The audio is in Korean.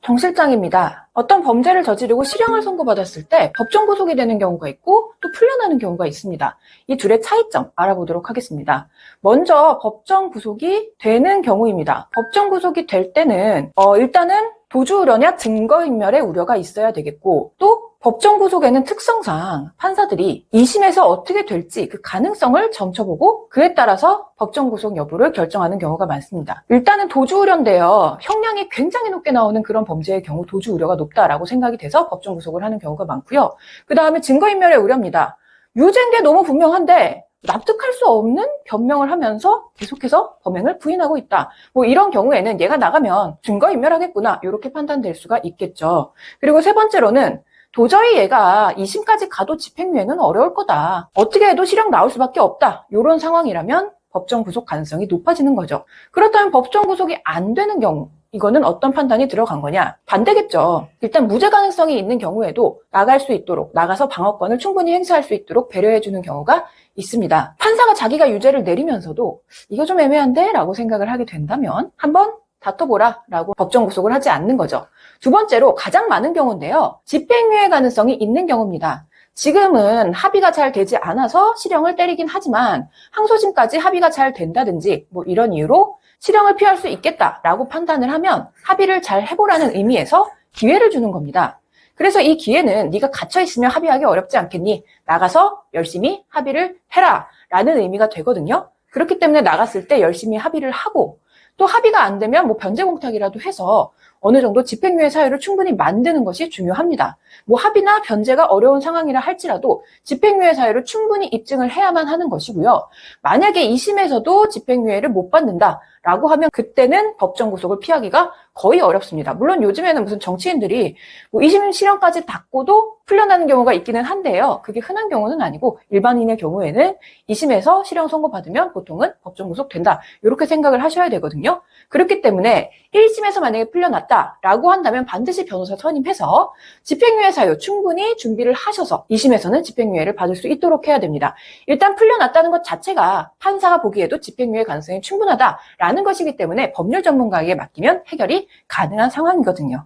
정 실장입니다. 어떤 범죄를 저지르고 실형을 선고받았을 때 법정 구속이 되는 경우가 있고 또 풀려나는 경우가 있습니다. 이 둘의 차이점 알아보도록 하겠습니다. 먼저 법정 구속이 되는 경우입니다. 법정 구속이 될 때는 일단은 도주우려냐 증거인멸의 우려가 있어야 되겠고, 또 법정 구속에는 특성상 판사들이 2심에서 어떻게 될지 그 가능성을 점쳐보고 그에 따라서 법정 구속 여부를 결정하는 경우가 많습니다. 일단은 도주우려인데요. 형량이 굉장히 높게 나오는 그런 범죄의 경우 도주우려가 높다라고 생각이 돼서 법정 구속을 하는 경우가 많고요. 그 다음에 증거인멸의 우려입니다. 유죄인 게 너무 분명한데 납득할 수 없는 변명을 하면서 계속해서 범행을 부인하고 있다. 이런 경우에는 얘가 나가면 증거인멸하겠구나 이렇게 판단될 수가 있겠죠. 그리고 세 번째로는 도저히 얘가 2심까지 가도 집행유예는 어려울 거다. 어떻게 해도 실형 나올 수밖에 없다. 이런 상황이라면 법정 구속 가능성이 높아지는 거죠. 그렇다면 법정 구속이 안 되는 경우, 이거는 어떤 판단이 들어간 거냐? 반대겠죠. 일단 무죄 가능성이 있는 경우에도 나갈 수 있도록, 나가서 방어권을 충분히 행사할 수 있도록 배려해주는 경우가 있습니다. 판사가 자기가 유죄를 내리면서도 이거 좀 애매한데? 라고 생각을 하게 된다면 한번 다퉈보라 라고 법정 구속을 하지 않는 거죠. 두 번째로 가장 많은 경우인데요. 집행유예 가능성이 있는 경우입니다. 지금은 합의가 잘 되지 않아서 실형을 때리긴 하지만 항소심까지 합의가 잘 된다든지 이런 이유로 실형을 피할 수 있겠다라고 판단을 하면 합의를 잘 해보라는 의미에서 기회를 주는 겁니다. 그래서 이 기회는 네가 갇혀있으면 합의하기 어렵지 않겠니? 나가서 열심히 합의를 해라 라는 의미가 되거든요. 그렇기 때문에 나갔을 때 열심히 합의를 하고 또 합의가 안 되면 변제공탁이라도 해서 어느 정도 집행유예 사유를 충분히 만드는 것이 중요합니다. 합의나 변제가 어려운 상황이라 할지라도 집행유예 사유를 충분히 입증을 해야만 하는 것이고요. 만약에 2심에서도 집행유예를 못 받는다라고 하면 그때는 법정 구속을 피하기가 거의 어렵습니다. 물론 요즘에는 무슨 정치인들이 2심 실형까지 받고도 풀려나는 경우가 있기는 한데요. 그게 흔한 경우는 아니고 일반인의 경우에는 2심에서 실형 선고받으면 보통은 법정 구속된다. 이렇게 생각을 하셔야 되거든요. 그렇기 때문에 1심에서 만약에 풀려났다라고 한다면 반드시 변호사 선임해서 집행유예 사유 충분히 준비를 하셔서 2심에서는 집행유예를 받을 수 있도록 해야 됩니다. 일단 풀려났다는 것 자체가 판사가 보기에도 집행유예 가능성이 충분하다라는 것이기 때문에 법률 전문가에게 맡기면 해결이 가능한 상황이거든요.